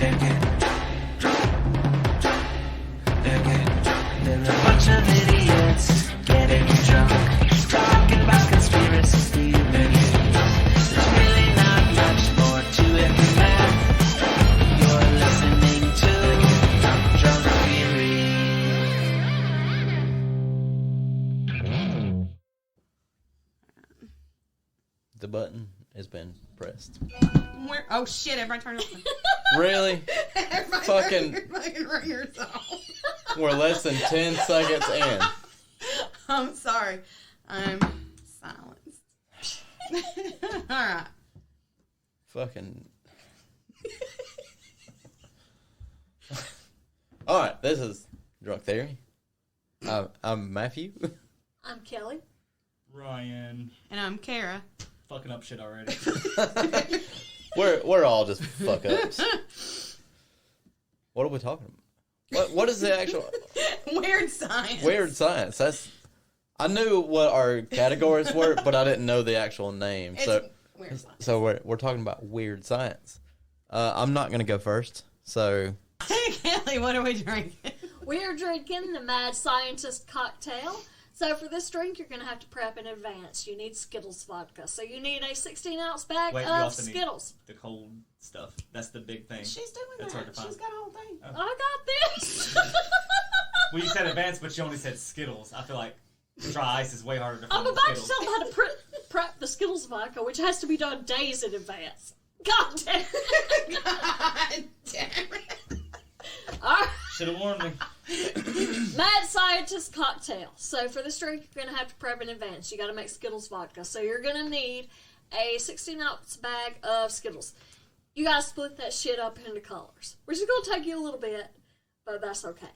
They're getting drunk. They're getting drunk. They're a bunch of idiots getting drunk, talking about conspiracy theories. There's really not much more to it than that. You're listening to Drunk Theory. The button has been pressed. Oh shit, everybody turn it on. Really? Everybody Fucking- turn your fucking ringers off. We're less than 10 seconds in. I'm sorry. I'm silenced. Alright. Fucking. Alright, this is Drunk Theory. I'm Matthew. I'm Kelly. Ryan. And I'm Kara. Fucking up shit already. We're all just fuck ups. What are we talking about? What is the actual Weird science. weird science? I knew what our categories were, but I didn't know the actual name. It's So weird science. we're talking about weird science. I'm not gonna go first. So Kelly, what are we drinking? We are drinking the Mad Scientist cocktail. So for this drink, you're going to have to prep in advance. You need Skittles Vodka. So you need a 16-ounce bag Wait, you of also Skittles. need the cold stuff. That's the big thing. She's doing That's that. hard to find. She's got a whole thing. Oh. I got this. Well, you said advance, but you only said Skittles. I feel like dry ice is way harder to find I'm than about to Skittles. tell them how to prep the Skittles Vodka, which has to be done days in advance. God damn it. God damn it. All right. Should have warned me. Mad Scientist cocktail. So for this drink, you're going to have to prep in advance. You got to make Skittles vodka. So you're going to need a 16-ounce bag of Skittles. You got to split that shit up into colors, which is going to take you a little bit, but that's okay.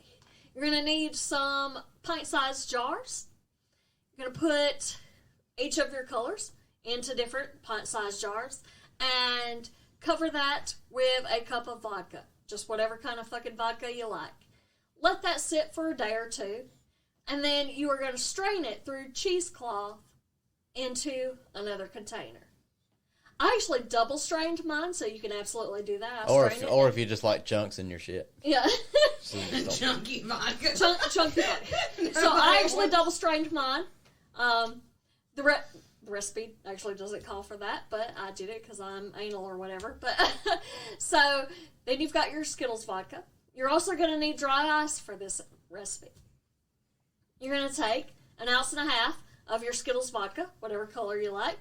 You're going to need some pint-sized jars. You're going to put each of your colors into different pint-sized jars and cover that with a cup of vodka. Just whatever kind of fucking vodka you like. Let that sit for a day or two, and then you are going to strain it through cheesecloth into another container. I actually double strained mine, so you can absolutely do that. or if you just like chunks in your shit. Yeah. So you just don't- Chunky vodka. Chunky vodka. So I actually double strained mine. The recipe actually doesn't call for that, but I did it because I'm anal or whatever. But so then you've got your Skittles vodka. You're also going to need dry ice for this recipe. You're going to take 1.5 ounces of your Skittles vodka, whatever color you like.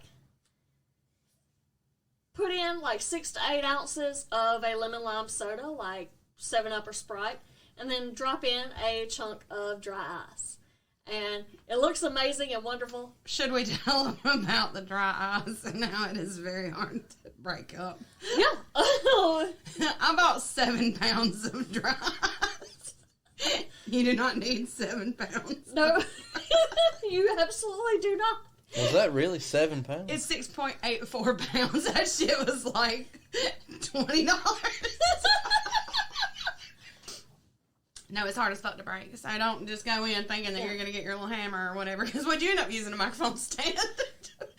Put in like 6 to 8 ounces of a lemon lime soda, like 7-Up or Sprite, and then drop in a chunk of dry ice. And it looks amazing and wonderful. Should we tell them about the dry ice and how it is very hard to break up? Yeah. I bought 7 pounds of dry ice. You do not need 7 pounds. No, you absolutely do not. Was that really 7 pounds? It's 6.84 pounds. That shit was like $20. No, it's hard as fuck to break. So don't just go in thinking that you're going to get your little hammer or whatever. Because would you end up using a microphone stand?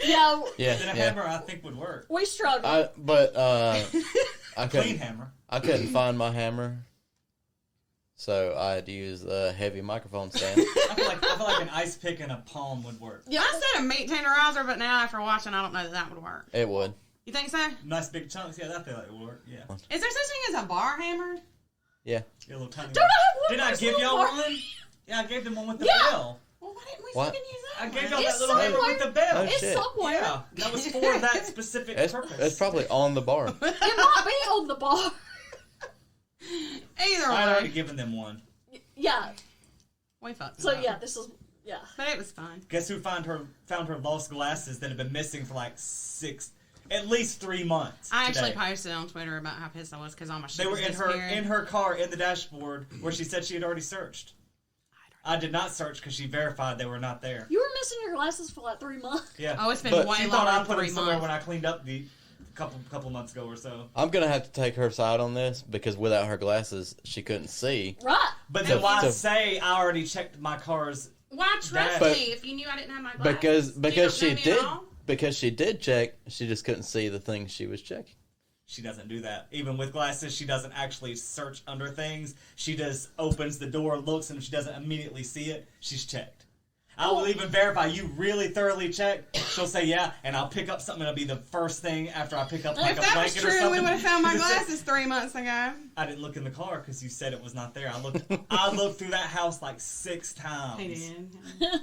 Yeah, yeah, Then a yeah. hammer, I think, would work. we struggle. I Clean couldn't. hammer. I couldn't find my hammer, so I had to use a heavy microphone stand. I feel like an ice pick and a palm would work. Yeah, I said a meat tenderizer, but now after watching, I don't know that would work. It would. You think so? Nice big chunks. Yeah, that feel like it would work. Yeah. Is there such thing as a bar hammer? Yeah. Get a little tiny Don't I have one Did of I those give little y'all bar- one? Yeah, I gave them one with the Yeah. bell. Well, why didn't we What? fucking use that I one? gave y'all It's that little hammer somewhere. with the bell. Oh, It's shit. somewhere. Yeah, that was for that specific purpose. It's probably on the bar. It might be on the bar. Either I had already way. given them one. Yeah. We fucked So it up. yeah, this is But it was fun. Guess who found her lost glasses that had been missing for like at least 3 months. I actually today. posted on Twitter about how pissed I was because all my shit They were was in disappearing. her car in the dashboard where she said she had already searched. I did not search because she verified they were not there. You were missing your glasses for like 3 months. Yeah. Oh, it's been But way She longer thought I than put 3 them somewhere months. when I cleaned up the couple months ago or so. I'm gonna have to take her side on this because without her glasses, she couldn't see. Right. But then So- why so- say I already checked my car's? Why trust But- me if you knew I didn't have my glasses? Because You don't know me at all? she did check, she just couldn't see the things she was checking. She doesn't do that. Even with glasses, she doesn't actually search under things. She just opens the door, looks, and if she doesn't immediately see it, she's checked. I will even verify you really thoroughly checked. She'll say yeah, and I'll pick up something. It'll be the first thing after I pick up like If a that was blanket or true, something. we would have found my Because it- glasses 3 months ago. I didn't look in the car because you said it was not there. I looked through that house like 6 times. He did.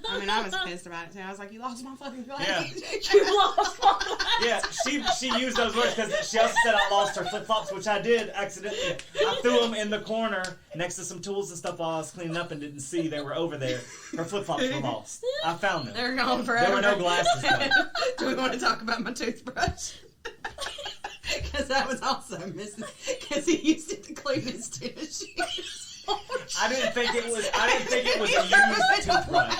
I mean, I was pissed about it too. I was like, "You lost my fucking glasses." You lost my glasses. Yeah, she used those words because she also said I lost her flip flops, which I did accidentally. I threw them in the corner next to some tools and stuff while I was cleaning up and didn't see they were over there. Her flip flops were lost. I found them. They're gone forever. There were no glasses though. Do we want to talk about my toothbrush? Because that was also missing. Because he used it to clean his tennis shoes. I didn't think it was a used toothbrush.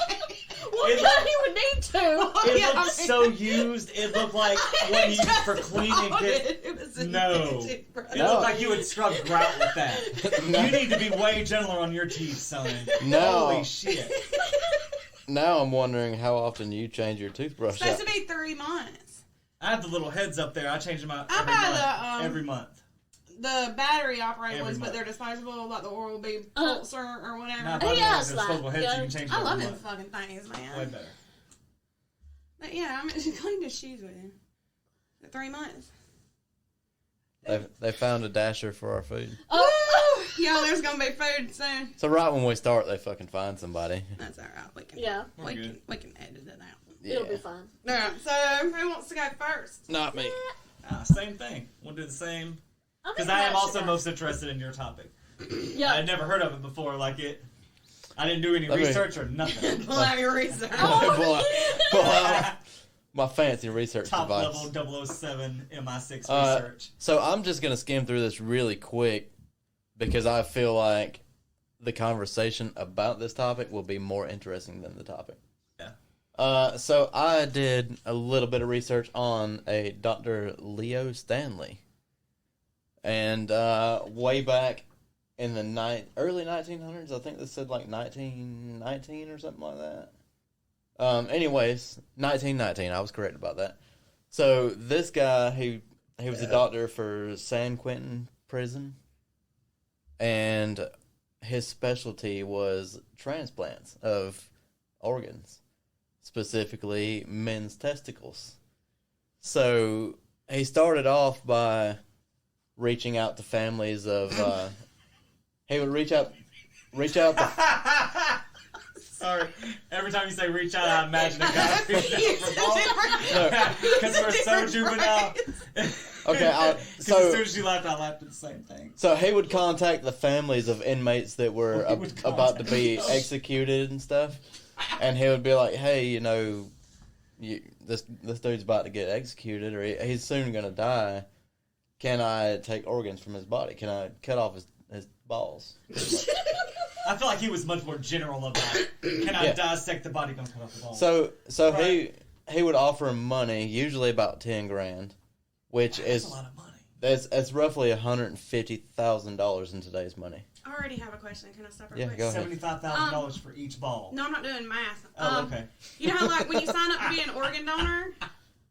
Well, It yeah, looked- he would need to. It Yeah, looked I mean- so used. It looked like one used for cleaning kids. It was a No. toothbrush. It looked like you would scrub grout with that. No. You need to be way gentler on your teeth, son. No. Holy shit. Now I'm wondering how often you change your toothbrush It's supposed out. to be 3 months. I have the little heads up there. I change them out I every buy month. the, Every month. The battery operated Every ones, but month. they're disposable, like the Oral B Pulsar or whatever. Nah, Oh, by the way, yeah, there's it's like- disposable heads yeah. you can change I every love them month. fucking things, man. Way better. But yeah, I mean, she cleaned his shoes with him. 3 months. They found a dasher for our food. Oh, Yo, there's gonna be food soon. So right when we start, they fucking find somebody. That's alright. We can, yeah, We're good. we can edit it out. it'll be Yeah. fine. Alright, so who wants to go first? Not me. Same thing. We'll do the same. Because I am also most interested in your topic. I Yeah. had never heard of it before. Like it, I didn't do any Let me- research or nothing. Pull out your research. Pull out my fancy research Top device. level 007 MI6 Uh, research. So I'm just gonna skim through this really quick because I feel like the conversation about this topic will be more interesting than the topic. Yeah. So I did a little bit of research on a Dr. Leo Stanley, and way back in the early 1900s, I think they said like 1919 or something like that. Anyways, 1919. I was correct about that. So this guy, he was a doctor for San Quentin prison, and his specialty was transplants of organs, specifically men's testicles. So he started off by reaching out to families of. He would reach out to. Sorry. Every time you say reach out, I imagine a guy reaching out for balls. Because we're so juvenile. Okay, Because so- as soon as you laughed, I laughed at the same thing. So he would contact the families of inmates that were He would about to be contact them. executed and stuff, and he would be like, "Hey, this dude's about to get executed, or he's soon gonna die. Can I take organs from his body? Can I cut off his balls?" I feel like he was much more general about it. Can I Yeah. dissect the body? Gonna cut off the balls. So Right. he would offer him money, usually about $10,000, which That's is a lot of money. that's roughly $150,000 in today's money. I already have a question. Can I stop real Yeah, quick? go ahead. $75,000 for each ball. No, I'm not doing math. Oh, okay. You know how, like, when you sign up to be an organ donor,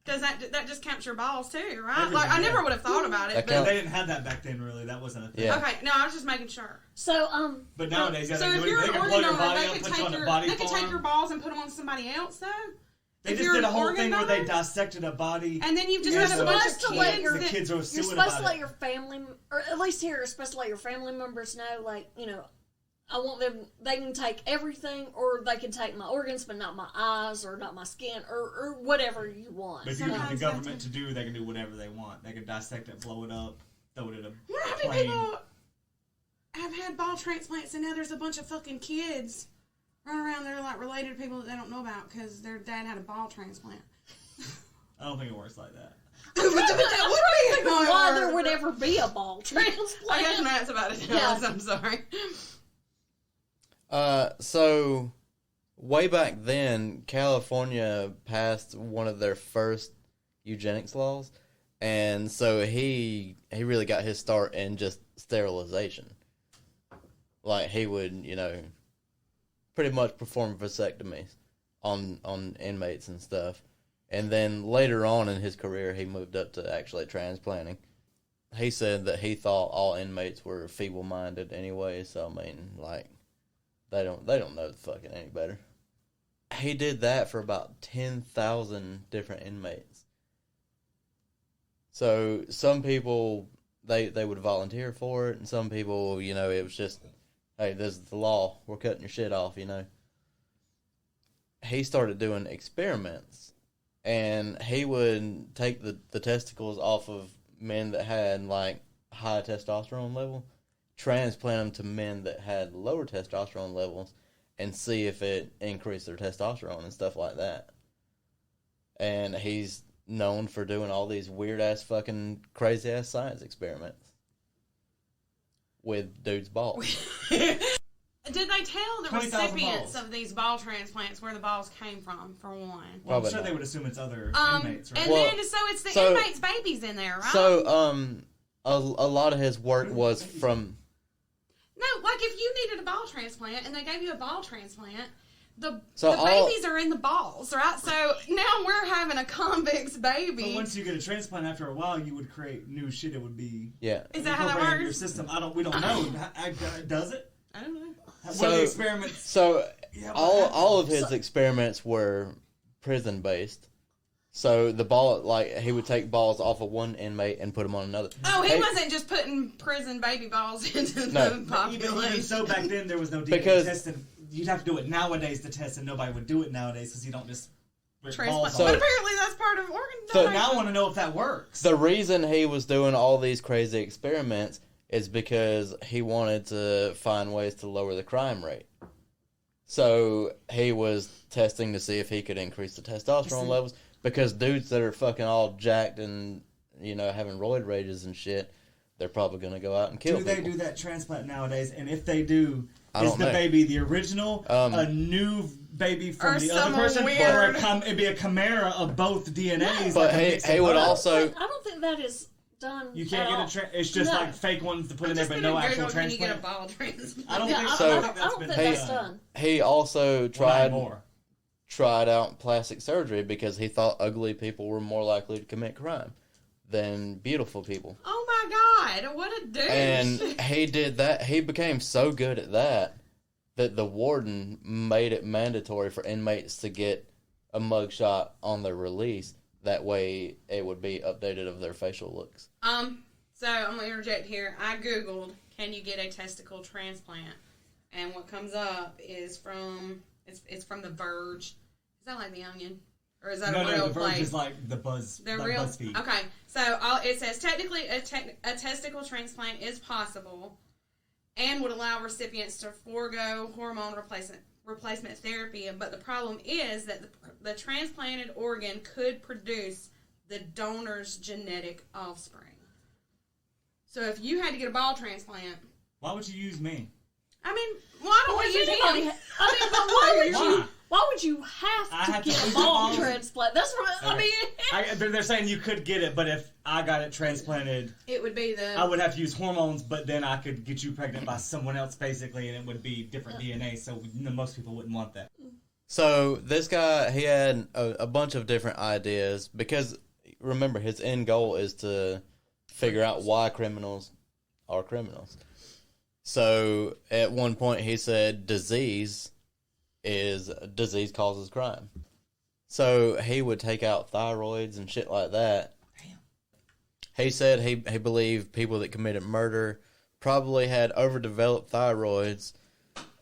does that just counts your balls too, right? Everything, Like, I yeah. never would have thought about it. That But, counts. They didn't have that back then, really. That wasn't a thing. Yeah. okay, no, I was just making sure. So, But nowadays, yeah, So they if do you're it. They an can blow organ your donor, body they up, could put you on take a your body they could take farm. your balls and put them on somebody else, though. They if just you're did a an whole organ thing where they donor? dissected a body. And then you've just Yeah, got so a bunch supposed of to let kids your- the that- kids are you're suing supposed about to let it. your family, or at least here, you're supposed to let your family members know, like, I want them, they can take everything, or they can take my organs, but not my eyes, or not my skin, or whatever you want. But if you get the Sometimes government to do, they can do whatever they want. They can dissect it, blow it up, throw it in a You know how many plane. people have had ball transplants and now there's a bunch of fucking kids running around there like related to people that they don't know about because their dad had a ball transplant. I don't think it works like that. What do you think? Why there would ever be a ball transplant? I guess Matt's about to tell Yeah. us. I'm sorry. So way back then, California passed one of their first eugenics laws, and so he really got his start in just sterilization. Like he would, pretty much perform vasectomies on inmates and stuff. And then later on in his career, he moved up to actually transplanting. he said that he thought all inmates were feeble-minded anyway. So I mean, like, they don't know fucking any better. He did that for about 10,000 different inmates. So some people they would volunteer for it, and some people, it was just, hey, this is the law. We're cutting your shit off, He started doing experiments, and he would take the testicles off of men that had, like, high testosterone level, transplant them to men that had lower testosterone levels, and see if it increased their testosterone and stuff like that. And he's known for doing all these weird-ass fucking crazy-ass science experiments with dudes' balls. Did they tell the 20,000 recipients balls. of these ball transplants where the balls came from, for one? Well, I'm Probably sure not. they would assume it's other inmates, right? And Well, then, so it's the so- inmates' babies in there, right? So, a lot of his work was from... No, like if you needed a ball transplant and they gave you a ball transplant, the So all- babies are in the balls, right? So now we're having a convict's baby. But once you get a transplant, after a while, you would create new shit. It would be Yeah. Is that how that incorporated in your works? system. We don't know. Does it? I don't know. What So- are the experiments? So, Yeah, all of his experiments were prison-based. So, the ball, like, he would take balls off of one inmate and put them on another. Oh, he Hey, wasn't just putting prison baby balls into No. the Even population. so, back then there was no DNA Because- testing. You'd have to do it nowadays to test, and nobody would do it nowadays because you don't just rip Transplant. balls So- But off. apparently that's part of organ So But donation. now I want to know if that works. The reason he was doing all these crazy experiments is because he wanted to find ways to lower the crime rate. So he was testing to see if he could increase the testosterone levels, because dudes that are fucking all jacked and, having roid rages and shit, they're probably going to go out and kill Do they people. do that transplant nowadays? And if they do, I is don't the know. baby the original, a new baby from Or the other someone person, weird. or it'd be a chimera of both DNAs? But like a he mixing would pot? also... I don't think that is done. You can't at all. get it's just No. like fake ones to put in I'm there, just but gonna no actual Google, can you get a transplant. ball transplant? I don't Yeah, think I, so. I I don't, think I that's don't been think that's done. done. He also Well, not tried anymore. out plastic surgery because he thought ugly people were more likely to commit crime than beautiful people. Oh my god, what a douche. And he did that. He became so good at that the warden made it mandatory for inmates to get a mugshot on their release. That way it would be updated of their facial looks. So I'm gonna interject here. I googled, can you get a testicle transplant? And what comes up is from it's from The Verge. Is that like The Onion, or is that a No, real the Verge place? is like the Buzz. They're like real. BuzzFeed. Okay, so it says technically a testicle transplant is possible, and would allow recipients to forego hormone replacement therapy. But the problem is that the transplanted organ could produce the donor's genetic offspring. So if you had to get a ball transplant, Why would you use me? I mean, why don't Well, we if use anybody- him? I mean, but why would Why? you? Why would you I have to have to get a use ball balls? transplant? That's what I mean. They're saying you could get it, but if I got it transplanted, It would be I would have to use hormones, but then I could get you pregnant by someone else, basically, and it would be different DNA, so most people wouldn't want that. So this guy, he had a bunch of different ideas because, remember, his end goal is to figure out why criminals are criminals. So at one point he said disease causes crime. So he would take out thyroids and shit like that. Damn. He said he believed people that committed murder probably had overdeveloped thyroids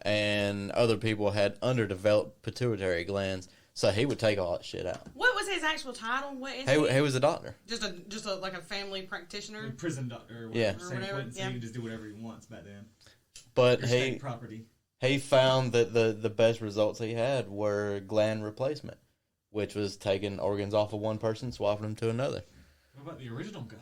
and other people had underdeveloped pituitary glands. So he would take all that shit out. What was his actual title? What is He was a doctor. Just a like a family practitioner. Prison doctor, or Yeah. whatever. Or Saying whatever, Quentin, so yeah. he can just do whatever he wants back then. But Your state property. he found that the best results he had were gland replacement, which was taking organs off of one person, swapping them to another. What about the original guy?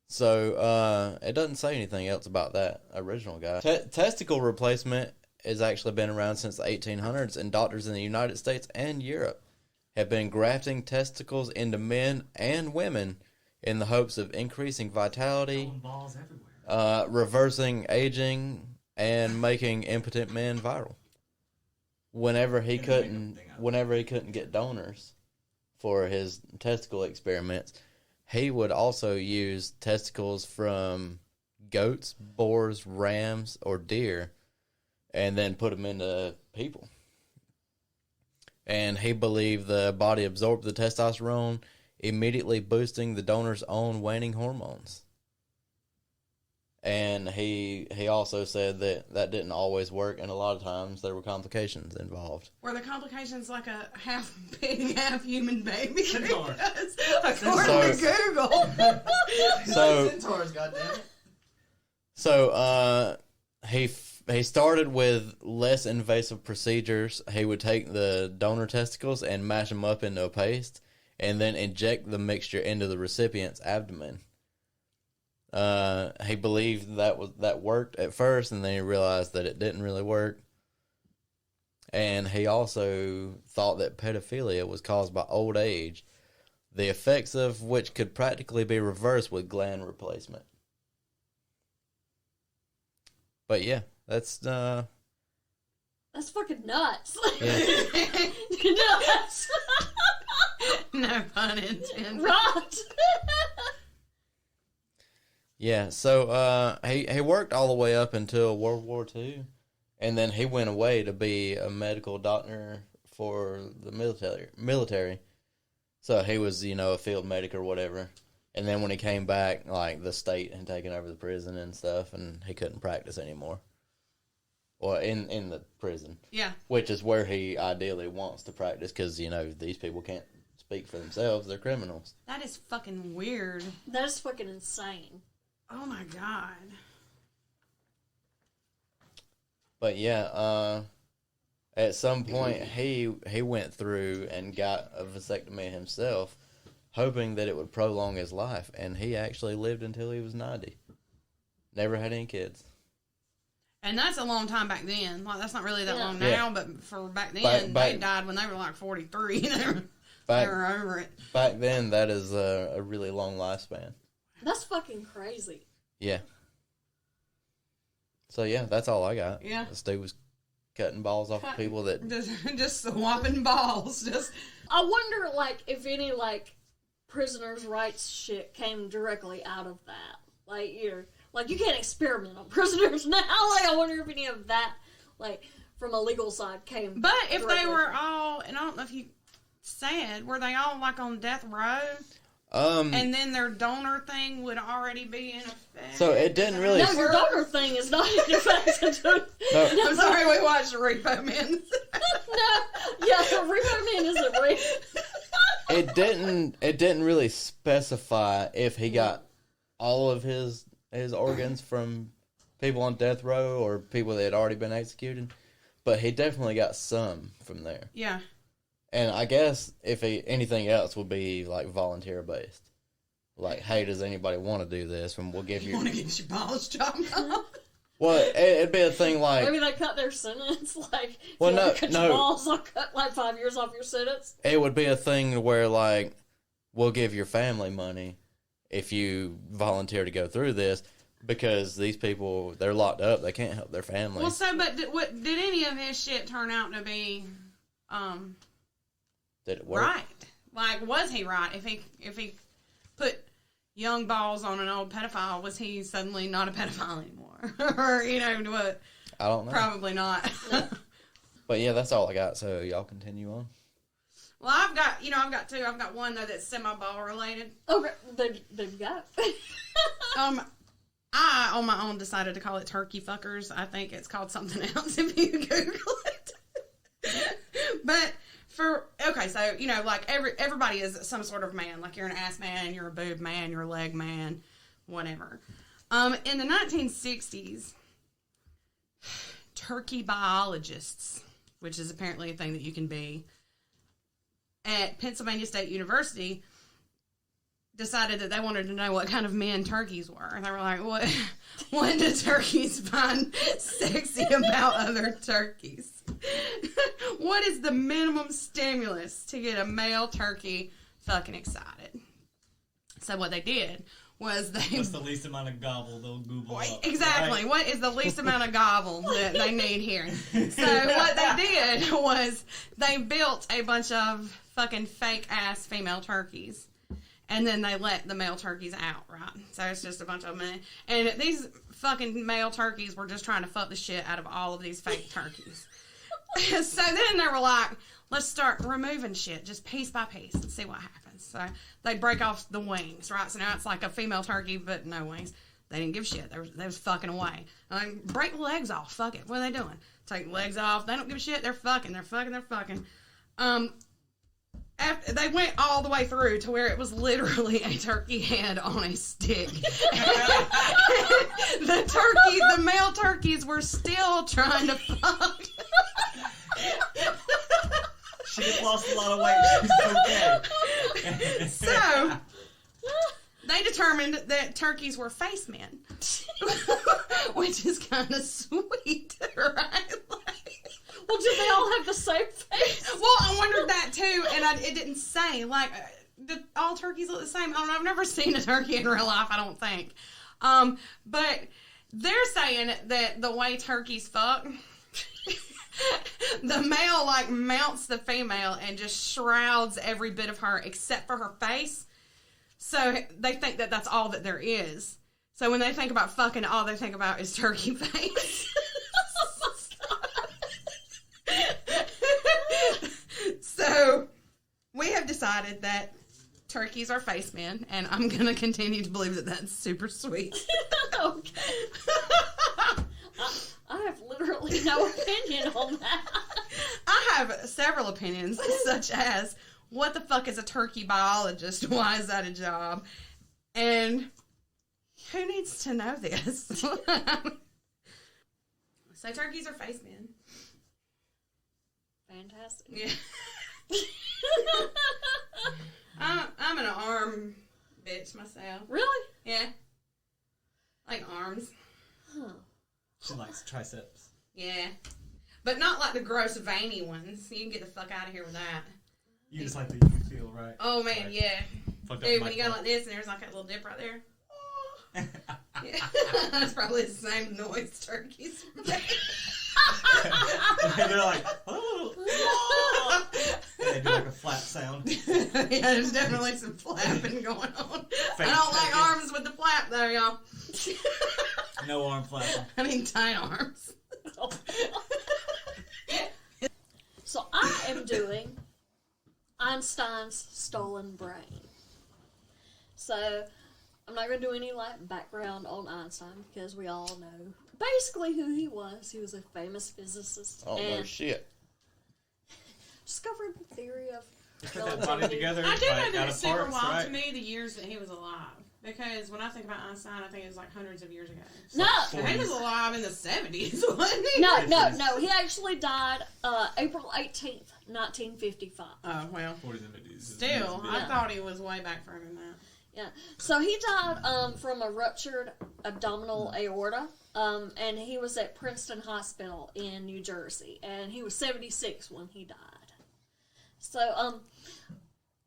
So it doesn't say anything else about that original guy. Testicle replacement has actually been around since the 1800s, and doctors in the United States and Europe have been grafting testicles into men and women in the hopes of increasing vitality, Throwing balls everywhere. reversing aging, and making impotent men viral. Whenever he couldn't get donors for his testicle experiments, he would also use testicles from goats, boars, rams, or deer, and then put them into people. And he believed the body absorbed the testosterone, immediately boosting the donor's own waning hormones. And he also said that didn't always work, and a lot of times there were complications involved. Were the complications like a half pig, half human baby? Centaur. According to Google. Centaurs, goddammit. So he started with less invasive procedures. He would take the donor testicles and mash them up into a paste, and then inject the mixture into the recipient's abdomen. He believed that worked at first, and then he realized that it didn't really work. And he also thought that pedophilia was caused by old age, the effects of which could practically be reversed with gland replacement. But yeah, that's That's fucking nuts. yeah. Nuts. No pun intended. Right. Yeah, so he worked all the way up until World War II, and then he went away to be a medical doctor for the military. So he was, a field medic or whatever. And then when he came back, like, the state had taken over the prison and stuff, and he couldn't practice anymore. Well, in the prison. Yeah. Which is where he ideally wants to practice, because, these people can't speak for themselves. They're criminals. That is fucking weird. That is fucking insane. Oh my god. But yeah, at some point he went through and got a vasectomy himself, hoping that it would prolong his life, and he actually lived until he was 90. Never had any kids. And that's a long time back then. Like, that's not really that long Yeah. now, but for back then, Back- they died when they were like 43. They were Back, over it. back then, that is a really long lifespan. That's fucking crazy. Yeah. So yeah, that's all I got. Yeah. This dude was cutting balls off of people that... Just swapping balls. Just I wonder, like, if any, like, prisoners' rights shit came directly out of that. Like, you can't experiment on prisoners now. Like, I wonder if any of that, like, from a legal side came. But if they directly were from- all, and I don't know if you said, were they all like on death row? Um, And then their donor thing would already be in effect? So it didn't really- No, your donor thing is not in effect until. No. I'm sorry, we watched Repo Man. No, yeah, the Repo Man isn't real. it didn't really specify if he got all of his organs from people on death row or people that had already been executed, but he definitely got some from there. Yeah. And I guess if anything else would be like volunteer based, like, hey, does anybody want to do this? And we'll give You you. want to get your balls chopped off? Well, it'd be a thing like. Maybe they cut their sentence. Like, if Well, you no, ever cut no. your balls, I'll cut like 5 years off your sentence. It would be a thing where, like, we'll give your family money if you volunteer to go through this, because these people, they're locked up. They can't help their family. Well, so, but did any of his shit turn out to be Did it work? right? Like, was he right? If he put young balls on an old pedophile, was he suddenly not a pedophile anymore? Or, what? I don't know. Probably not. But yeah, that's all I got. So y'all continue on. Well, I've got two. I've got one, though, that's semi-ball related. Okay, there you go. I, on my own, decided to call it turkey fuckers. I think it's called something else if you Google it. But so, like everybody is some sort of man. Like, you're an ass man, you're a boob man, you're a leg man, whatever. In the 1960s, turkey biologists, which is apparently a thing that you can be, at Pennsylvania State University, decided that they wanted to know what kind of men turkeys were. And they were like, what do turkeys find sexy about other turkeys? What is the minimum stimulus to get a male turkey fucking excited? So what they did was What's the least amount of gobble they'll Google up? Exactly. Right? What is the least amount of gobble that they need here? So what they did was they built a bunch of fucking fake ass female turkeys. and then they let the male turkeys out, right? So it's just a bunch of them. And these fucking male turkeys were just trying to fuck the shit out of all of these fake turkeys. So then they were like, let's start removing shit, just piece by piece, and see what happens. So they break off the wings, right? So now it's like a female turkey, but no wings. They didn't give a shit. They was fucking away. Break the legs off. Fuck it. What are they doing? Take the legs off. They don't give a shit. They're fucking. After they went all the way through to where it was literally a turkey head on a stick. The male turkeys were still trying to fuck. She just lost a lot of weight. She's okay. So they determined that turkeys were face men, which is kind of sweet, right? Well, do they all have the same face? Well, I wondered that too, and it didn't say. Like, all turkeys look the same? I don't know. I've never seen a turkey in real life, I don't think. But they're saying that the way turkeys fuck, the male, like, mounts the female and just shrouds every bit of her except for her face. So they think that that's all that there is. So when they think about fucking, all they think about is turkey face. So we have decided that turkeys are face men, and I'm going to continue to believe that that's super sweet. Okay. I have literally no opinion on that. I have several opinions, such as, what the fuck is a turkey biologist? Why is that a job? And who needs to know this? So turkeys are face men. Fantastic. Yeah. I'm an arm bitch myself. Really? Yeah. Like arms. Huh. She likes triceps. Yeah. But not like the gross veiny ones. You can get the fuck out of here with that. You just like the you feel, right? Oh man, Right. yeah. Fucked up Dude, when you go mic like this and there's like that little dip right there. Yeah. That's probably the same noise turkeys make. They're like, oh. And they do like a flap sound. Yeah, there's definitely some flapping going on. I don't like arms with the flap though, y'all. No arm flapping. I need tight arms. So I am doing Einstein's stolen brain. So I'm not going to do any like background on Einstein because we all know basically who he was. He was a famous physicist. Oh, no and shit. discovered the theory of Put that body relativity. together. I do know like, that out it's of super parts, wild right? to me the years that he was alive. Because when I think about Einstein, I think it was like hundreds of years ago. No, So he was alive in the 70s, wasn't he? no. He actually died April 18th, 1955. Oh, well. 40s and 50s. Still, I Yeah. thought he was way back further than that. Yeah. So he died from a ruptured abdominal aorta, and he was at Princeton Hospital in New Jersey, and he was 76 when he died. So,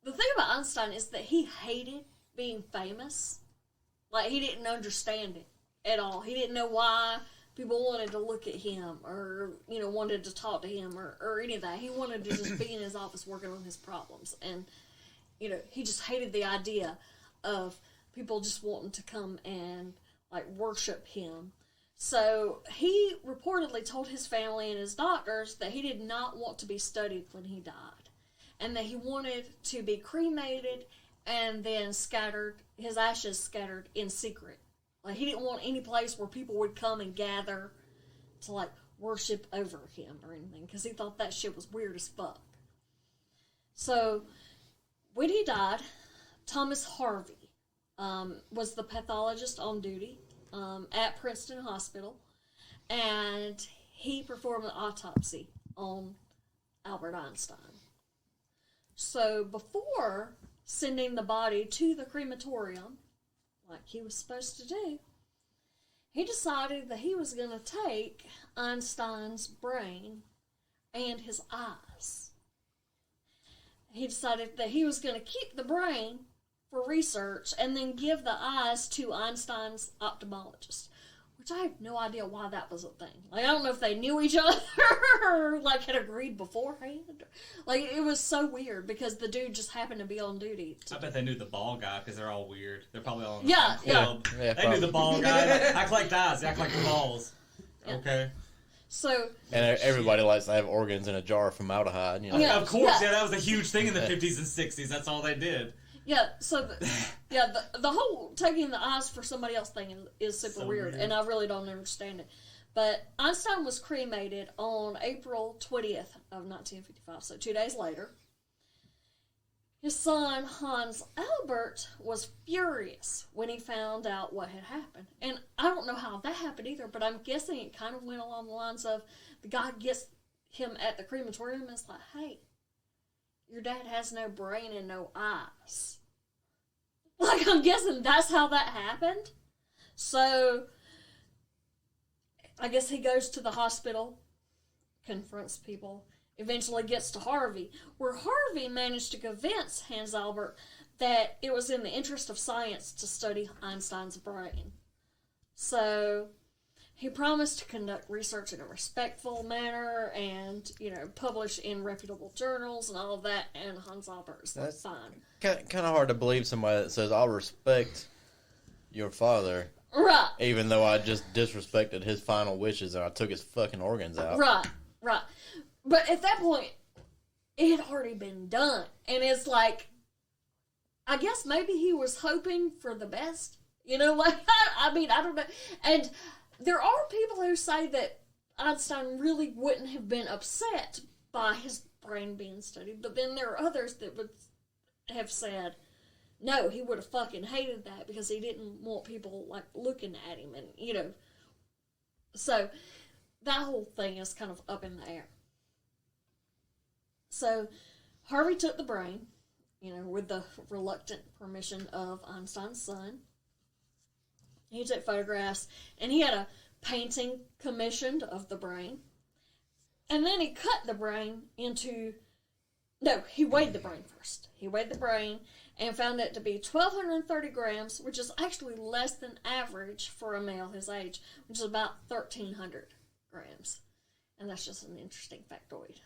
the thing about Einstein is that he hated being famous. Like, he didn't understand it at all. He didn't know why people wanted to look at him or, wanted to talk to him or any of that. He wanted to just be in his office working on his problems. And, he just hated the idea of people just wanting to come and, like, worship him. So he reportedly told his family and his doctors that he did not want to be studied when he died. And that he wanted to be cremated and then his ashes scattered in secret. Like, he didn't want any place where people would come and gather to, like, worship over him or anything, because he thought that shit was weird as fuck. So, when he died, Thomas Harvey was the pathologist on duty at Princeton Hospital, and he performed an autopsy on Albert Einstein. So, before sending the body to the crematorium, like he was supposed to do, he decided that he was going to take Einstein's brain and his eyes. He decided that he was going to keep the brain for research and then give the eyes to Einstein's ophthalmologist, which I have no idea why that was a thing. Like, I don't know if they knew each other or, like, had agreed beforehand. Like, it was so weird because the dude just happened to be on duty. I bet they knew the ball guy because they're all weird. They're probably all in the Yeah, same club. yeah, They knew the ball guy. I collect eyes. I collect the balls. Yeah. Okay. So, And everybody likes to have organs in a jar of formaldehyde. You know? Yeah. Of course, yeah, that was a huge thing in the 50s and 60s. That's all they did. yeah, so, the whole taking the eyes for somebody else thing is super So weird, weird. and I really don't understand it. But Einstein was cremated on April 20th of 1955, so 2 days later. His son, Hans Albert, was furious when he found out what had happened. And I don't know how that happened either, but I'm guessing it kind of went along the lines of the guy gets him at the crematorium and is like, hey, your dad has no brain and no eyes. Like, I'm guessing that's how that happened. So, I guess he goes to the hospital, confronts people, eventually gets to Harvey, where Harvey managed to convince Hans Albert that it was in the interest of science to study Einstein's brain. So, he promised to conduct research in a respectful manner and, publish in reputable journals and all of that, and Hans Albert's like, That's- fine. Kind of hard to believe somebody that says, I'll respect your father, Right, even though I just disrespected his final wishes and I took his fucking organs out. right. But at that point, it had already been done. And it's like, I guess maybe he was hoping for the best. Like, I mean, I don't know. And there are people who say that Einstein really wouldn't have been upset by his brain being studied. But then there are others that would have said, no, he would have fucking hated that because he didn't want people, like, looking at him. And, so that whole thing is kind of up in the air. So, Harvey took the brain, with the reluctant permission of Einstein's son. He took photographs, and he had a painting commissioned of the brain. And then he cut the brain into... No, he weighed the brain first. He weighed the brain and found it to be 1,230 grams, which is actually less than average for a male his age, which is about 1,300 grams. And that's just an interesting factoid.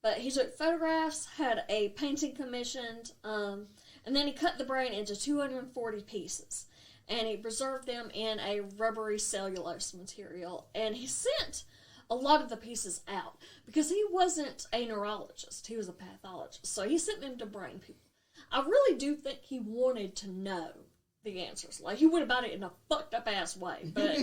But he took photographs, had a painting commissioned, and then he cut the brain into 240 pieces. And he preserved them in a rubbery cellulose material. And he sent a lot of the pieces out because he wasn't a neurologist. He was a pathologist. So he sent them to brain people. I really do think he wanted to know the answers. Like, he went about it in a fucked up ass way. But,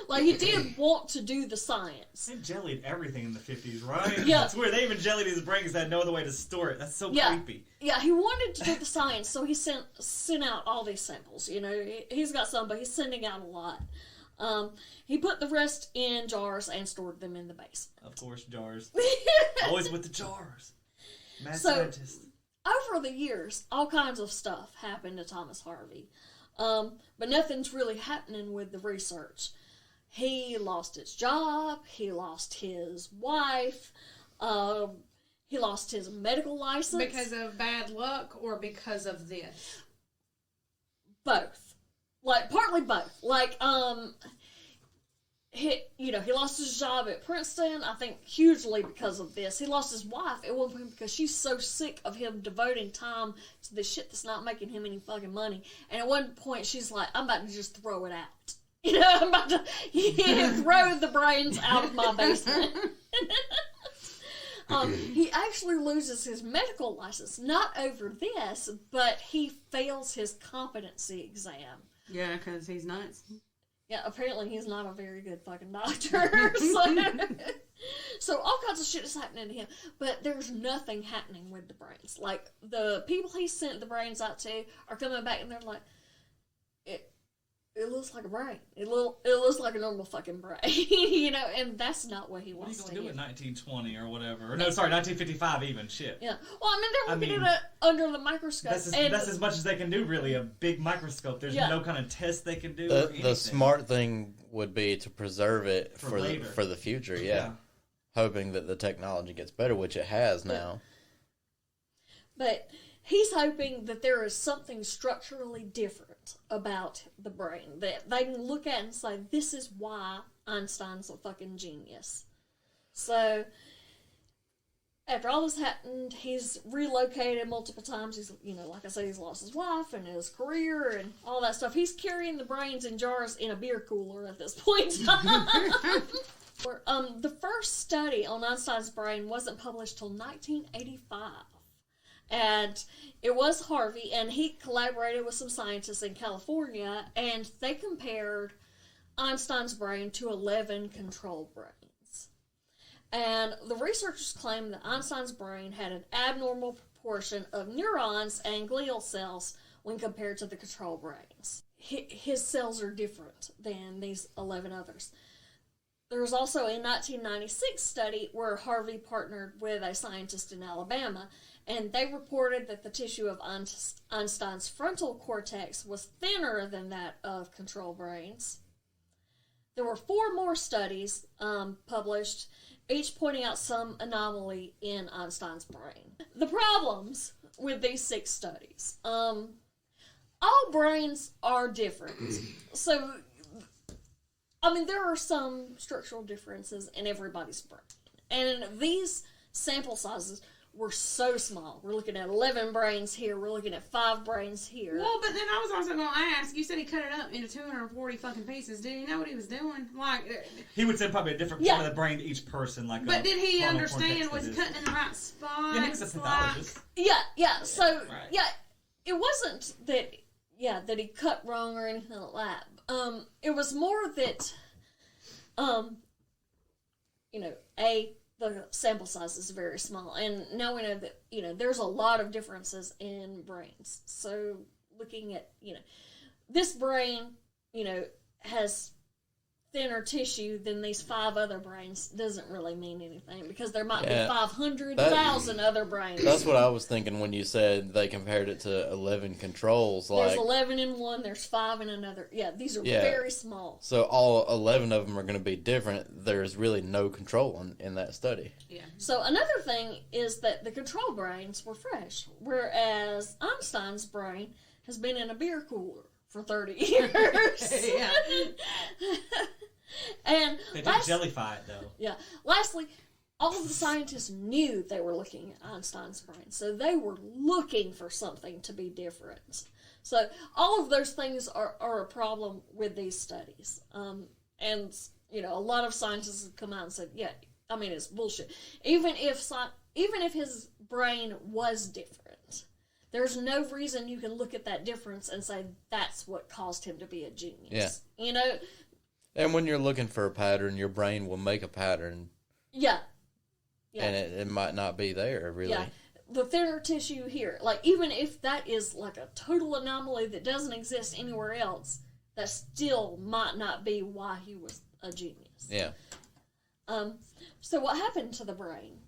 like, he did want to do the science. They jellied everything in the 50s, right? Yeah. That's weird. They even jellied his brain because they had no other way to store it. That's so creepy. Yeah, he wanted to do the science, so he sent out all these samples. He's got some, but he's sending out a lot. He put the rest in jars and stored them in the basement. Of course, jars. Always with the jars. Mad So- scientist. Over the years, all kinds of stuff happened to Thomas Harvey. But nothing's really happening with the research. He lost his job, he lost his wife, he lost his medical license. Because of bad luck or because of this? Both. Like, partly both. Like, he lost his job at Princeton, I think hugely because of this. He lost his wife at one point because she's so sick of him devoting time to the shit that's not making him any fucking money. And at one point she's like, I'm about to just throw it out. I'm about to throw the brains out of my basement. He actually loses his medical license, not over this, but he fails his competency exam. Yeah, because he's nuts. Yeah, apparently he's not a very good fucking doctor. So all kinds of shit is happening to him. But there's nothing happening with the brains. Like, the people he sent the brains out to are coming back and they're like, it looks like a brain. It looks like a normal fucking brain. And that's not what he What are you wants going to to do hear. in 1920 or whatever? Or, no, sorry, 1955 even. Shit. Yeah. Well, I mean, they're looking at it under the microscope. That's and as much as they can do, really. A big microscope. There's Yeah. no kind of test they can do. or The anything. smart thing would be to preserve it For later. for the future, hoping that the technology gets better, which it has now. But he's hoping that there is something structurally different about the brain that they can look at and say, this is why Einstein's a fucking genius. So, after all this happened, he's relocated multiple times. He's, like I said, he's lost his wife and his career and all that stuff. He's carrying the brains in jars in a beer cooler at this point. The first study on Einstein's brain wasn't published till 1985. And it was Harvey, and he collaborated with some scientists in California, and they compared Einstein's brain to 11 control brains. And the researchers claimed that Einstein's brain had an abnormal proportion of neurons and glial cells when compared to the control brains. His cells are different than these 11 others. There was also a 1996 study where Harvey partnered with a scientist in Alabama, and they reported that the tissue of Einstein's frontal cortex was thinner than that of control brains. There were 4 more studies published, each pointing out some anomaly in Einstein's brain. The problems with these 6 studies. All brains are different. So, there are some structural differences in everybody's brain. And these sample sizes were so small. We're looking at 11 brains here. We're looking at 5 brains here. Well, but then I was also going to ask, you said he cut it up into 240 fucking pieces. Did he know what he was doing? He would send probably a different part of the brain to each person. But did he understand, was he cutting in the right spot? Yeah, he was a pathologist. Yeah. So, right. it wasn't that he cut wrong or anything like that. It was more that, the sample size is very small, and now we know that, there's a lot of differences in brains. So, looking at, this brain, has thinner tissue than these 5 other brains doesn't really mean anything, because there might be 500,000 other brains. That's what I was thinking when you said they compared it to 11 controls. There's 11 in one, there's 5 in another. Yeah, these are very small. So all 11 of them are going to be different. There's really no control in that study. Yeah. So another thing is that the control brains were fresh, whereas Einstein's brain has been in a beer cooler for 30 years. Yeah. And they did jellify it, though. Yeah. Lastly, all of the scientists knew they were looking at Einstein's brain, so they were looking for something to be different. So all of those things are a problem with these studies. And, a lot of scientists have come out and said, it's bullshit. Even if his brain was different, there's no reason you can look at that difference and say that's what caused him to be a genius. Yeah. And when you're looking for a pattern, your brain will make a pattern. Yeah. And it might not be there, really. Yeah. The thinner tissue here, even if that is a total anomaly that doesn't exist anywhere else, that still might not be why he was a genius. Yeah. So what happened to the brain?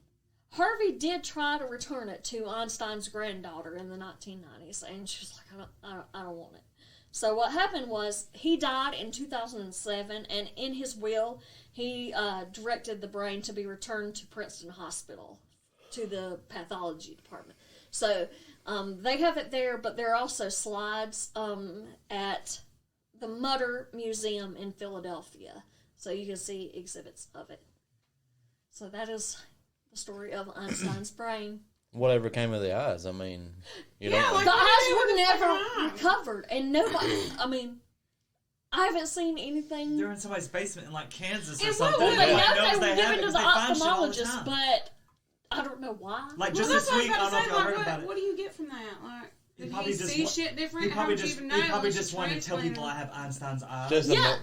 Harvey did try to return it to Einstein's granddaughter in the 1990s, and she was like, I don't want it. So what happened was, he died in 2007, and in his will, he directed the brain to be returned to Princeton Hospital, to the pathology department. So they have it there, but there are also slides at the Mutter Museum in Philadelphia, so you can see exhibits of it. So that is the story of Einstein's brain. Whatever came of the eyes, the eyes were never recovered, and nobody, I haven't seen anything. They're in somebody's basement in Kansas or And something. what would They Nobody know they were given to the they find shit all the ophthalmologist, time. but I don't know why. Just this week, I don't know if y'all heard about it. What do you get from that? He Did probably you just see wa- shit different? He probably How would you just even he know? probably Unless just you wanted to tell transplanted people it? I have Einstein's eyes.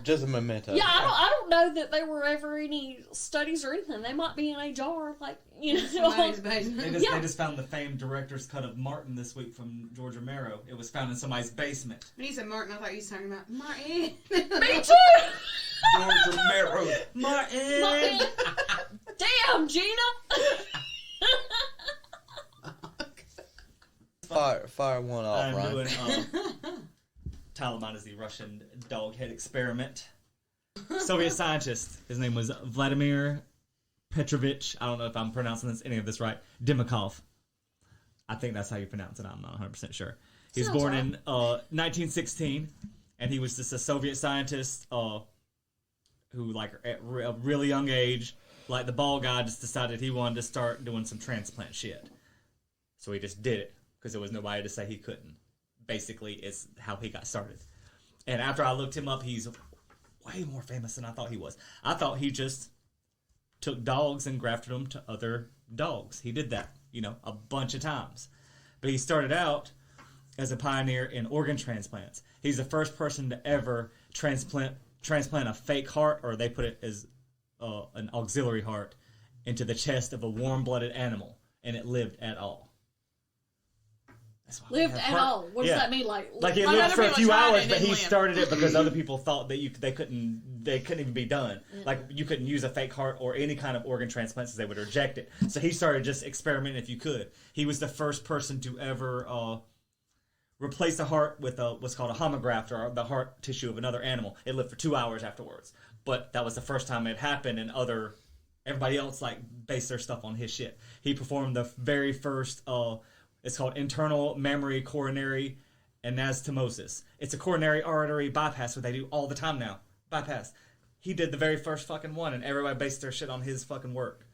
just a memento. Yeah, I don't know that there were ever any studies or anything. They might be in a jar, Somebody's basement. They just found the famed director's cut of Martin this week from George Romero. It was found in somebody's basement. When you said Martin, I thought you was talking about Martin. Me too! George Romero. Martin! Damn, Gina! Fire one off, I'm Ryan. doing Taliban is the Russian dog head experiment. Soviet scientist. His name was Vladimir Petrovich. I don't know if I'm pronouncing any of this right. Dimitrov. I think that's how you pronounce it. I'm not 100% sure. He was Sounds born right. in 1916, and he was just a Soviet scientist who, like, at a really young age, like the bald guy, just decided he wanted to start doing some transplant shit. So he just did it because there was nobody to say he couldn't. Basically, it's how he got started. And after I looked him up, he's way more famous than I thought he was. I thought he just took dogs and grafted them to other dogs. He did that, a bunch of times. But he started out as a pioneer in organ transplants. He's the first person to ever transplant a fake heart, or they put it as an auxiliary heart, into the chest of a warm-blooded animal, and it lived at all. That's why we Lived have at heart- all. What does Yeah. that mean? Like It Like lived other for a people few tried it, hours, it but he didn't live. started it because other people thought that they couldn't even be done. Like, you couldn't use a fake heart or any kind of organ transplants because they would reject it. So he started just experimenting if you could. He was the first person to ever replace a heart with what's called a homograft, or the heart tissue of another animal. It lived for 2 hours afterwards. But that was the first time it happened, and everybody else based their stuff on his shit. He performed the very first it's called internal mammary coronary anastomosis. It's a coronary artery bypass, what they do all the time now. Bypass. He did the very first fucking one, and everybody based their shit on his fucking work.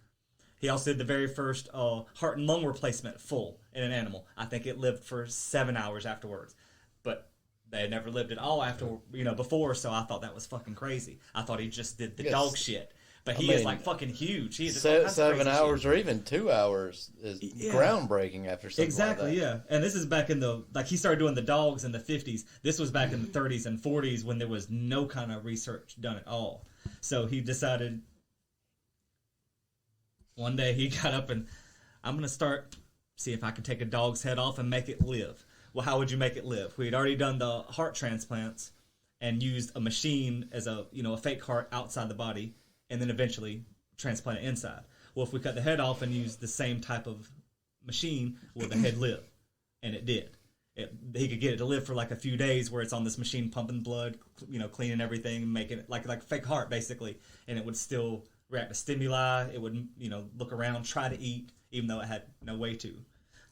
He also did the very first heart and lung replacement full in an animal. I think it lived for 7 hours afterwards. But they had never lived at all before, so I thought that was fucking crazy. I thought he just did the Yes. dog shit. But he is fucking huge. He is 7 hours or even 2 hours is groundbreaking after something Exactly, like that. yeah. And this is back in he started doing the dogs in the 50s. This was back in the 30s and 40s when there was no kind of research done at all. So he decided one day he got up and, I'm going to see if I can take a dog's head off and make it live. Well, how would you make it live? We had already done the heart transplants and used a machine as a fake heart outside the body, and then eventually transplant it inside. Well, if we cut the head off and use the same type of machine, will the head live? And it did. He could get it to live for like a few days where it's on this machine pumping blood, cleaning everything, making it like a fake heart basically, and it would still react to stimuli. It would, look around, try to eat, even though it had no way to.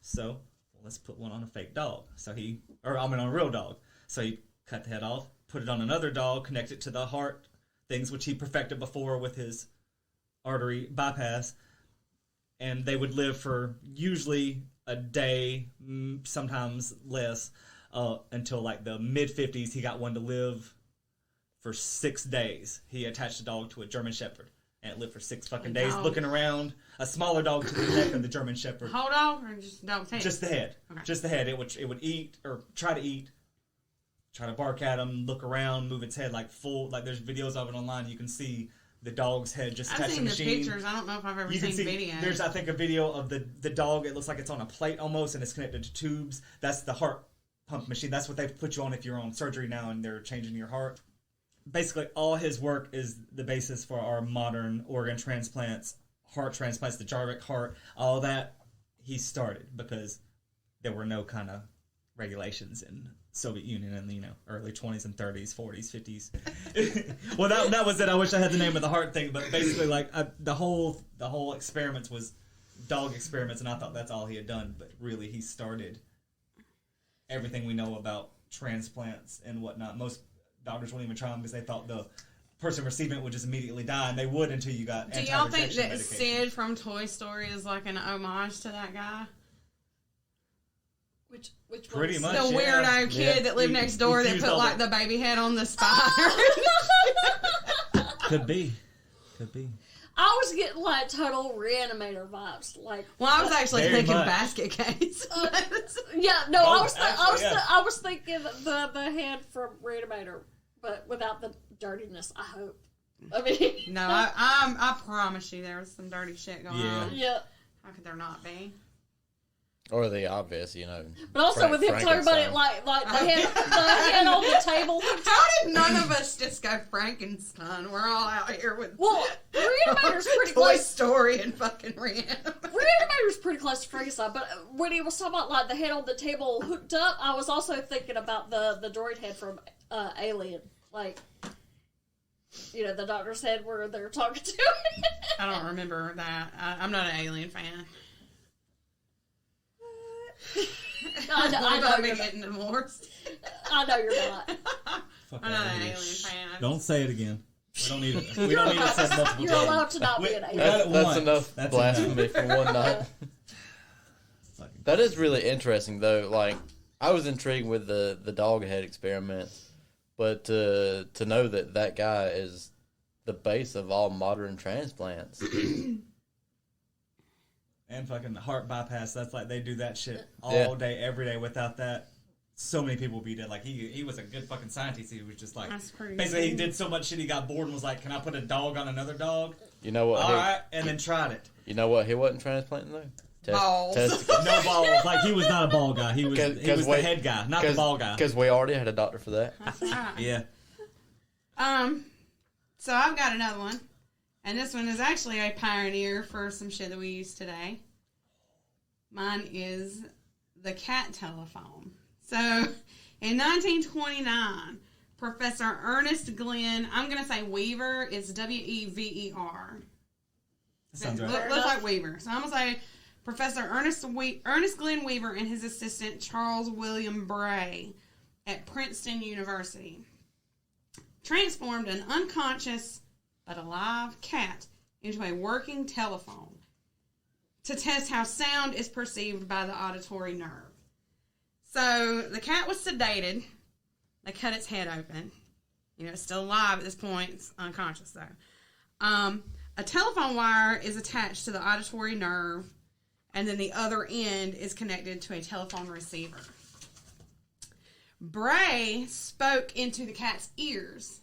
So, let's put one on a fake dog. On a real dog. So he cut the head off, put it on another dog, connect it to the heart things, which he perfected before with his artery bypass, and they would live for usually a day, sometimes less, until like the mid-50s. He got one to live for 6 days. He attached a dog to a German Shepherd, and it lived for 6 fucking days, looking around. A smaller dog to the neck of the German Shepherd. Whole dog or just dog's head? Just the head. Okay. Just the head. It would eat or try to eat. Try to bark at him, look around, move its head like full. Like there's videos of it online. You can see the dog's head just attached I've to seen the the machine. pictures. I don't know if I've ever You can seen see video. there's I think a video of the dog. It looks like it's on a plate almost, and it's connected to tubes. That's the heart pump machine. That's what they put you on if you're on surgery now and they're changing your heart. Basically, all his work is the basis for our modern organ transplants, heart transplants, the Jarvik heart, all that. He started because there were no kind of regulations in Soviet Union in the early 20s and 30s, 40s, 50s. Well, that was it. I wish I had the name of the heart thing, but basically, the whole experiments was dog experiments, and I thought that's all he had done. But really, he started everything we know about transplants and whatnot. Most doctors wouldn't even try them because they thought the person receiving it would just immediately die, and they would until you got Do y'all think anti-rejection that medication. Sid from Toy Story is like an homage to that guy? Which Pretty one's- much. The yeah. weirdo kid Yeah. that lived next door that fused put all like the- the baby head on the spider. Could be. I was getting like total Reanimator vibes. Like, Well, I was actually Very thinking much. basket case. yeah, no, Oh, I was actually, yeah. I was thinking the head from Reanimator, but without the dirtiness. I hope. I mean, No, I promise you there was some dirty shit going Yeah. on. yeah. How could there not be? Or the obvious, But also with him talking about it like the head on the table. How did none of us just go Frankenstein? We're all out here with Well, Reanimator's pretty Toy close. Story and fucking Reanimator's pretty close to Frankenstein, but when he was talking about like the head on the table hooked up, I was also thinking about the droid head from Alien, like the doctor's head where they're talking to him. I don't remember that. I'm not an Alien fan. I We're know gonna be you're not. getting divorced. I know you're not. Fuck I'm not outta an here. alien fan. Don't say it again. We don't need it. We don't need it said multiple You're times. allowed to not be We- an we alien. got it That's once. enough That's blasphemy enough. for one night. Fucking- That is really interesting, though. Like, I was intrigued with the dog head experiment, but to know that guy is the base of all modern transplants. And fucking heart bypass. That's like they do that shit all Yeah. day, every day. Without that, so many people would be dead. Like he was a good fucking scientist. He was just like That's crazy. basically he did so much shit. He got bored and was like, "Can I put a dog on another dog?" You know what? All right, and then tried it. You know what? He wasn't transplanting though. Balls. Testicles. No balls. Like he was not a ball guy. He was the wait, head guy, not the ball guy. Because we already had a doctor for that. That's right. Yeah. So I've got another one. And this one is actually a pioneer for some shit that we use today. Mine is the cat telephone. So, in 1929, Professor Ernest Glenn, I'm going to say Weaver, it's W-E-V-E-R. That sounds right. Looks like Weaver. So I'm going to say Professor Ernest Glenn Weaver and his assistant Charles William Bray at Princeton University transformed an unconscious but alive cat into a working telephone to test how sound is perceived by the auditory nerve. So the cat was sedated. They cut its head open. You know, it's still alive at this point. It's unconscious, though. A telephone wire is attached to the auditory nerve, and then the other end is connected to a telephone receiver. Bray spoke into the cat's ears,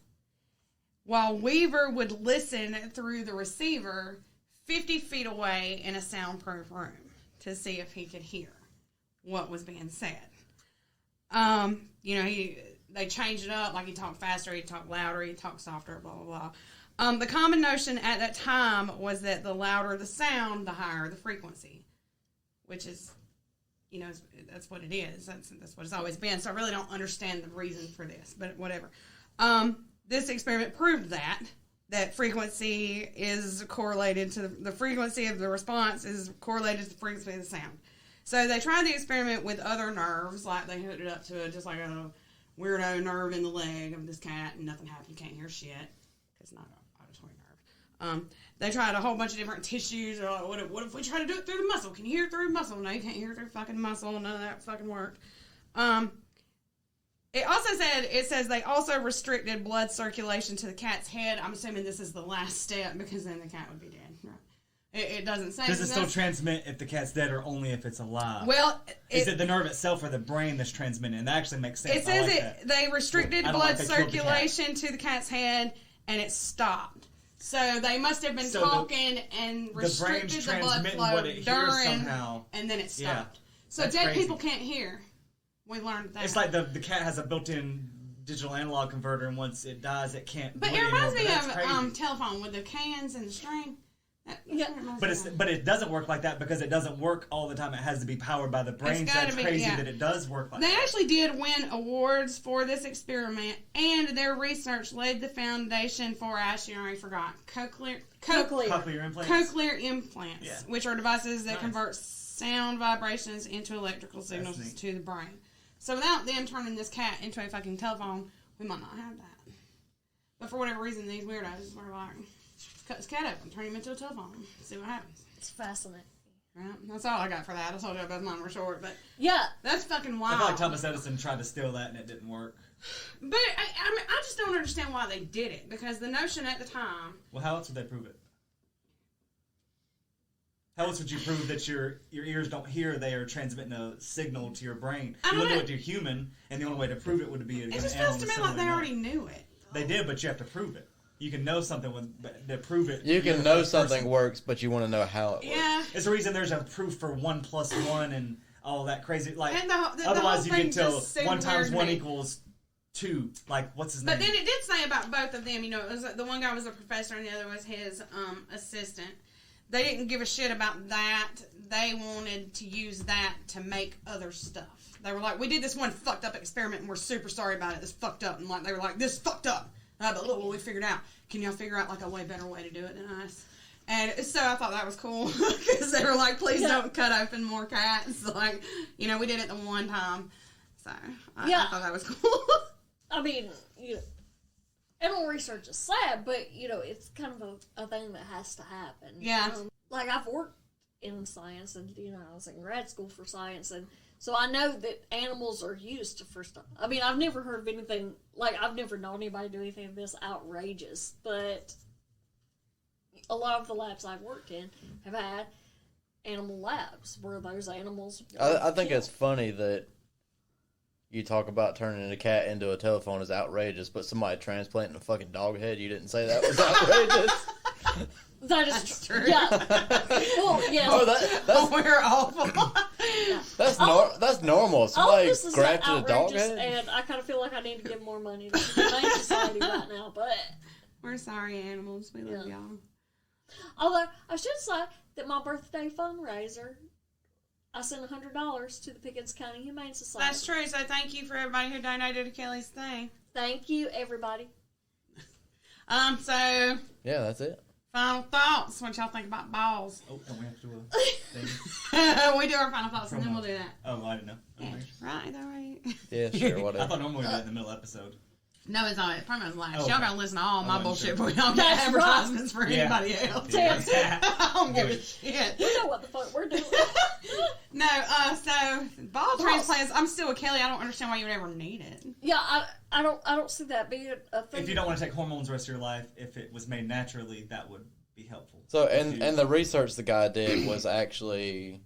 while Weaver would listen through the receiver 50 feet away in a soundproof room to see if he could hear what was being said. You know, they changed it up, like he talked faster, he talked louder, he talked softer, blah, blah, blah. The common notion at that time was that the louder the sound, the higher the frequency, which is, you know, that's what it is. That's what it's always been. So I really don't understand the reason for this, but whatever. This experiment proved that frequency is correlated to the frequency of the response is correlated to the frequency of the sound. So they tried the experiment with other nerves, like they hooked it up to just like a weirdo nerve in the leg of this cat, and nothing happened. You can't hear shit because it's not an auditory nerve. They tried a whole bunch of different tissues. They're like, what if we try to do it through the muscle? Can you hear it through the muscle? No, you can't hear it through fucking muscle. None of that fucking worked. It also says they also restricted blood circulation to the cat's head. I'm assuming this is the last step because then the cat would be dead. Right. It doesn't say. Does it still transmit if the cat's dead or only if it's alive? Well, is it the nerve itself or the brain that's transmitting? And that actually makes sense. It says I like that. they restricted I don't blood like they killed the cat. circulation to the cat's head, and it stopped. So they must have been So talking and The restricted brain's the blood transmitting flow what it hears during, somehow. and then it Yeah. stopped. So That's dead crazy. people can't hear. We learned that. It's like the cat has a built-in digital analog converter, and once it dies, it can't. But do it reminds me anymore, but that's of crazy. telephone with the cans and the string. Yeah. But it doesn't work like that because it doesn't work all the time. It has to be powered by the brain. It's So gotta that's be, crazy yeah. that it does work like They that. actually did win awards for this experiment, and their research laid the foundation for, actually, I already forgot, cochlear Cochlear implants. cochlear implants, Yeah. which are devices that Nice. convert sound vibrations into electrical signals neat. to the brain. So without them turning this cat into a fucking telephone, we might not have that. But for whatever reason, these weirdos were like, cut this cat open, turn him into a telephone, see what happens. It's fascinating. Right? That's all I got for that. I told you both mine were short, but Yeah. that's fucking I wild. feel like Thomas Edison tried to steal that and it didn't work. But I mean, I just don't understand why they did it, because the notion at the time, Well, how else would they prove it? How else would you prove that your ears don't hear? They are transmitting a signal to your brain. I You don't wouldn't do know. it to a human, and the only way to prove it would be it against just feels animals. to me similar like they to already that. knew it. They did, but you have to prove it. You can know something to prove it. You You're can the know first something person. works, but you want to know how it works. Yeah. It's the reason there's a proof for 1 + 1 and all that crazy. Like And the whole otherwise, you thing get till just seemed 1 weird × to 1 me. = 2. Like what's his But name? then it did say about both of them, you know, it was the one guy was a professor and the other was his assistant. They didn't give a shit about that. They wanted to use that to make other stuff. They were like, we did this one fucked up experiment and we're super sorry about it. This fucked up. And like they were like, this fucked up. But look what we figured out. Can y'all figure out like a way better way to do it than us? And so I thought that was cool because they were like, please don't cut open more cats. Like, you know, we did it the one time. So I thought that was cool. I mean, animal research is sad, but, it's kind of a thing that has to happen. Yeah. Like, I've worked in science, and, I was in grad school for science, and so I know that animals are used for stuff. I mean, I've never heard of anything, like, I've never known anybody do anything this outrageous, but a lot of the labs I've worked in have had animal labs where those animals... I think it's funny that you talk about turning a cat into a telephone is outrageous, but somebody transplanting a fucking dog head, you didn't say that was outrageous. That is true. Yeah. Well, yes. Oh, that's we're awful. That's normal. Somebody grafted a dog head. And I kind of feel like I need to give more money to the Humane Society right now, but... We're sorry, animals. We love y'all. Although, I should say that my birthday fundraiser, I sent $100 to the Pickens County Humane Society. That's true, so thank you for everybody who donated to Kelly's thing. Thank you, everybody. So... Yeah, that's it. Final thoughts. What y'all think about balls? Oh, don't we have to do a thing? We do our final thoughts and then we'll do that. Oh, I didn't know. Yeah. Right, all right. Yeah, sure, I whatever. thought normally we did it in the middle episode. No, it's not. It's probably last. Okay. Y'all gotta listen to all my wasn't bullshit sure. before y'all get That's advertisements for Yeah. anybody else. Yeah. I don't give a shit. We know what the fuck we're doing. No, so ball transplants. I'm still with Kelly. I don't understand why you would ever need it. Yeah, I don't see that being a thing. If you don't want to take hormones the rest of your life, if it was made naturally, that would be helpful. So, and the research the guy did was actually,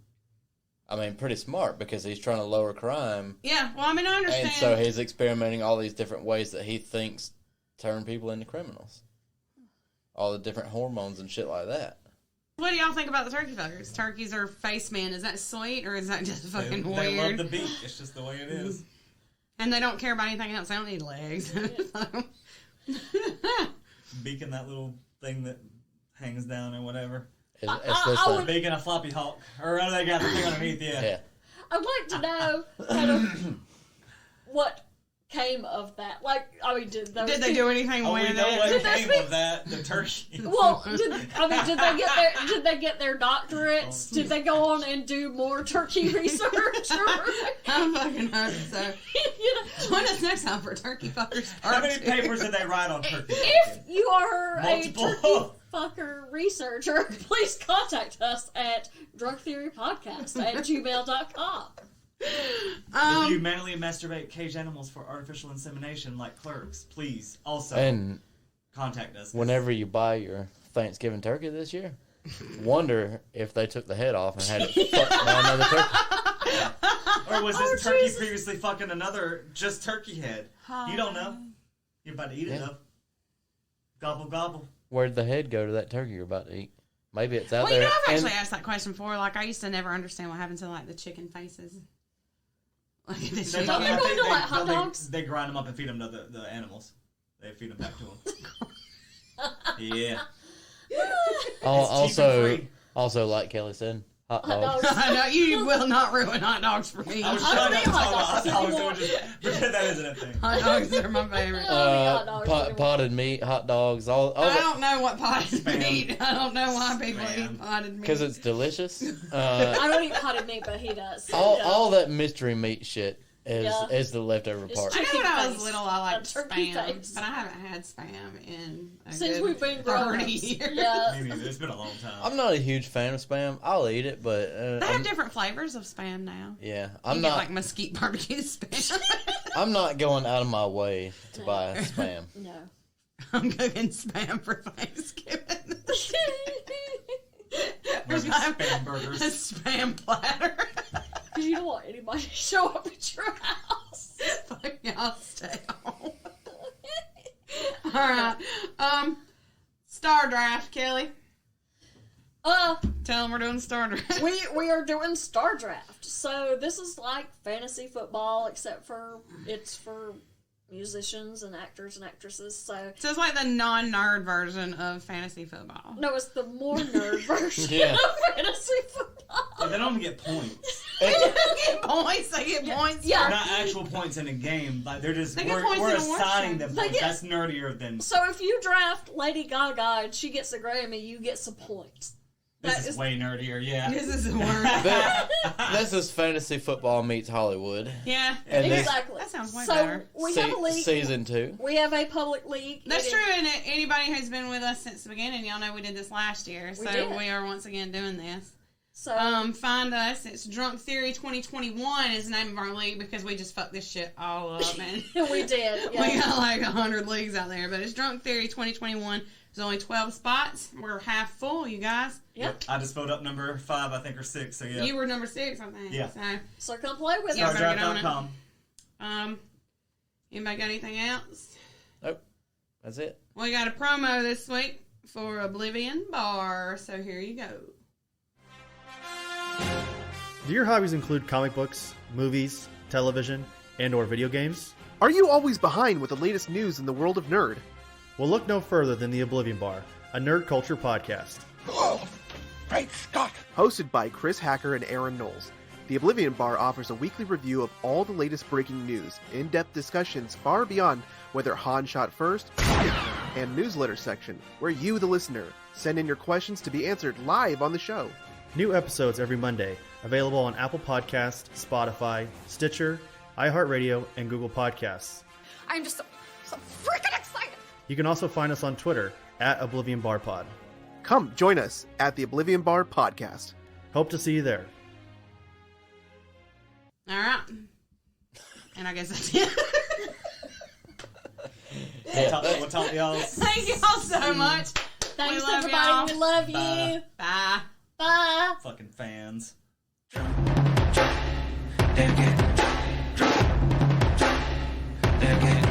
I mean, pretty smart because he's trying to lower crime. Yeah, well, I mean, I understand. And so he's experimenting all these different ways that he thinks turn people into criminals. All the different hormones and shit like that. What do y'all think about the turkey fuckers? Turkeys are face men. Is that sweet or is that just fucking weird? They love the beak. It's just the way it is. And they don't care about anything else. They don't need legs. Beak and that little thing that hangs down or whatever. It's this thing. Beak and a floppy hawk. Or they got the thing underneath, Yeah. I'd like to know kind of what came of that. Like, I mean, did they do anything Oh, we with know what it? came of that. The turkey. Well, did they get their doctorates? Did they go on and do more turkey research? I fucking hope so. Join us next time for Turkey Fuckers Part How many 2. papers did they write on turkey? If you are Multiple. a turkey fucker researcher, please contact us at drugtheorypodcast@gmail.com. If you manually masturbate caged animals for artificial insemination like clerks, please also And contact us. whenever you buy your Thanksgiving turkey this year, wonder if they took the head off and had it fucked by another turkey. Or was this turkey previously fucking another just turkey head? You don't know. You're about to eat it Yeah. though. Gobble gobble. Where'd the head go to that turkey you're about to eat? Maybe it's out Well, you there. know, I've and- actually asked that question before. Like, I used to never understand what happened to, like, the chicken faces. Like, the They're chicken. not- They're going to like hot they- dogs? They grind them up and feed them to the animals. They feed them back to them. Yeah. also, free. also, like Kelly said, hot Hot dogs. dogs. I know, you will not ruin hot dogs for me. I was I trying don't not eat to hot talk about hot dogs dogs, so anymore. just pretend that isn't a thing. Hot dogs are my favorite. hot dogs anymore. Potted meat, hot dogs, all I that. don't know what potted Spam. meat. I don't know why people Spam. eat potted meat. Because it's delicious. I don't eat potted meat, but he does. All that mystery meat shit Yeah. is the leftover It's part. I know when I was face. little, I liked A turkey Spam, face. but I haven't had Spam in a Since good we've been grown 30 years. Yeah. Me neither. It's been a long time. I'm not a huge fan of Spam. I'll eat it, but They have different flavors of Spam now. yeah, You I'm get not. like mesquite barbecue Spam. I'm not going out of my way to buy Spam. No. I'm cooking Spam for Thanksgiving. We're getting Spam burgers. A Spam platter. Because you don't want anybody to show up at your house. Fuck y'all, stay home. Alright. Star draft, Kelly. Tell them we're doing star draft. We are doing Star Draft. So this is like fantasy football, except for it's for musicians and actors and actresses. So it's like the non-nerd version of fantasy football. no, it's the more nerd version Yeah. of fantasy football. Yeah, they don't even get points. They don't get points. They get points. Yeah. for- Not actual points in a game. Like they're just They get we're points in assigning awards. them They points. get- That's nerdier than So if you draft Lady Gaga and she gets a Grammy, you get some points. this That is way nerdier. Yeah. This is the worst. This is fantasy football meets Hollywood. Yeah. And this- Exactly. That sounds way so better. we have a league. Season 2. We have a public league. That's It true, is- and anybody who's been with us since the beginning, y'all know we did this last year, so did. we are once again doing this. So Find us. It's Drunk Theory 2021 is the name of our league because we just fucked this shit all up, and we did. Yeah. we got like 100 leagues out there. But it's Drunk Theory 2021. There's only 12 spots. We're half full, you guys. Yep. I just voted up number 5, I think, or 6. So yeah. You were number 6, I think. Yeah. So, So come play with Yeah, us. better get on it. StarDraft.com. Anybody got anything else? Nope. That's it. We got a promo this week for Oblivion Bar, so here you go. Do your hobbies include comic books, movies, television, and or video games? Are you always behind with the latest news in the world of nerd? Well, look no further than the Oblivion Bar, a nerd culture podcast. Hosted by Chris Hacker and Aaron Knowles, the Oblivion Bar offers a weekly review of all the latest breaking news, in-depth discussions far beyond whether Han shot first, and newsletter section, where you, the listener, send in your questions to be answered live on the show. New episodes every Monday, available on Apple Podcasts, Spotify, Stitcher, iHeartRadio, and Google Podcasts. I'm just so freaking excited. You can also find us on Twitter at Oblivion Bar Pod. Come join us at the Oblivion Bar podcast. Hope to see you there. All right. And I guess that's it. We'll talk to y'all. Thank y'all so much. Thanks, love everybody. y'all. We love you. Bye. Bye. Bye. Fucking fans. They're getting drunk. They're getting